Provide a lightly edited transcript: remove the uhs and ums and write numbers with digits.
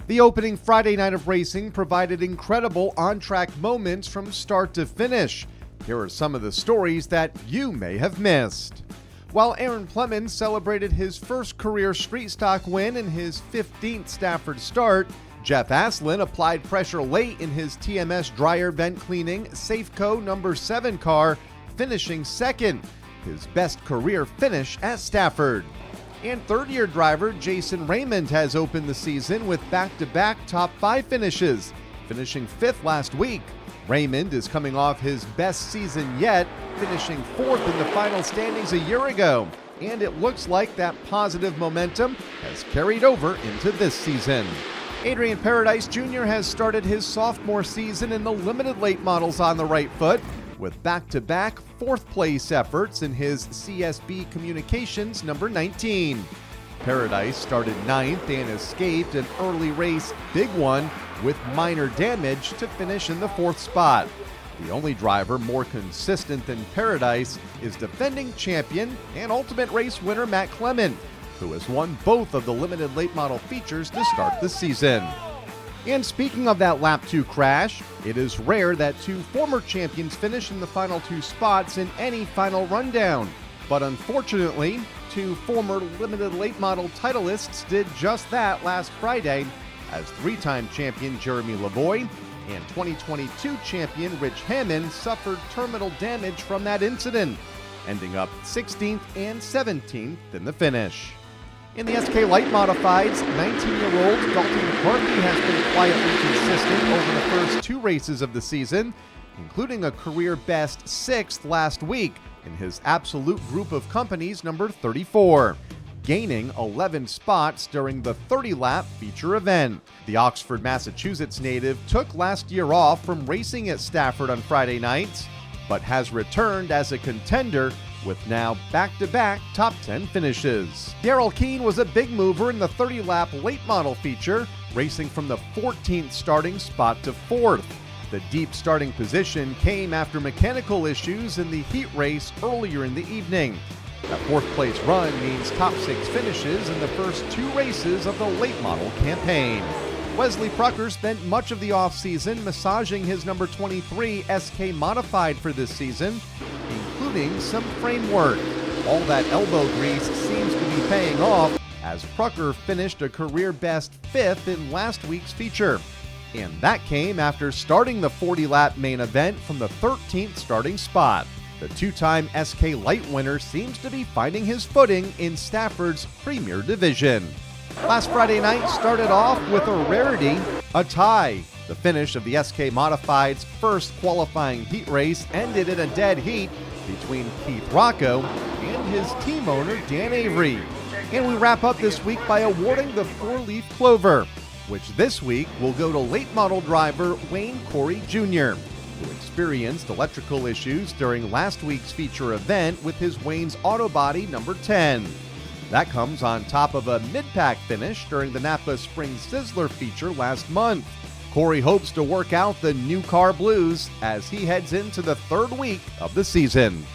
The opening Friday night of racing provided incredible on-track moments from start to finish. Here are some of the stories that you may have missed. While Aaron Plemons celebrated his first career street stock win in his 15th Stafford start, Jeff Asselin applied pressure late in his TMS dryer vent cleaning Safeco number 7 car, finishing second, his best career finish at Stafford. And third-year driver Jason Raymond has opened the season with back-to-back top 5 finishes, finishing 5th last week. Raymond is coming off his best season yet, finishing 4th in the final standings a year ago, and it looks like that positive momentum has carried over into this season. Adrian Paradise Jr. has started his sophomore season in the limited late models on the right foot, with back-to-back 4th place efforts in his CSB Communications number 19. Paradise started 9th and escaped an early race big one with minor damage to finish in the 4th spot. The only driver more consistent than Paradise is defending champion and ultimate race winner Matt Clement, who has won both of the limited late model features to start the season. And speaking of that lap 2 crash, it is rare that 2 former champions finish in the final 2 spots in any final rundown. But unfortunately, 2 former limited late model titleists did just that last Friday, as 3-time champion Jeremy Lavoie and 2022 champion Rich Hammond suffered terminal damage from that incident, ending up 16th and 17th in the finish. In the SK Light Modifieds, 19-year-old Dalton McCarthy has been quietly consistent over the first 2 races of the season, including a career-best 6th last week in his absolute group of companies number 34, gaining 11 spots during the 30-lap feature event. The Oxford, Massachusetts native took last year off from racing at Stafford on Friday nights, but has returned as a contender with now back-to-back top 10 finishes. Daryl Keene was a big mover in the 30-lap late model feature, racing from the 14th starting spot to 4th. The deep starting position came after mechanical issues in the heat race earlier in the evening. That 4th place run means top 6 finishes in the first 2 races of the late model campaign. Wesley Prucker spent much of the offseason massaging his number 23 SK Modified for this season, including some framework. All that elbow grease seems to be paying off, as Prucker finished a career-best 5th in last week's feature. And that came after starting the 40-lap main event from the 13th starting spot. The 2-time SK Light winner seems to be finding his footing in Stafford's Premier Division. Last Friday night started off with a rarity, a tie. The finish of the SK Modified's first qualifying heat race ended in a dead heat between Keith Rocco and his team owner Dan Avery. And we wrap up this week by awarding the 4-leaf clover, which this week will go to late model driver Wayne Corey Jr., who experienced electrical issues during last week's feature event with his Wayne's Auto Body number 10. That comes on top of a mid-pack finish during the Napa Spring Sizzler feature last month. Corey hopes to work out the new car blues as he heads into the 3rd week of the season.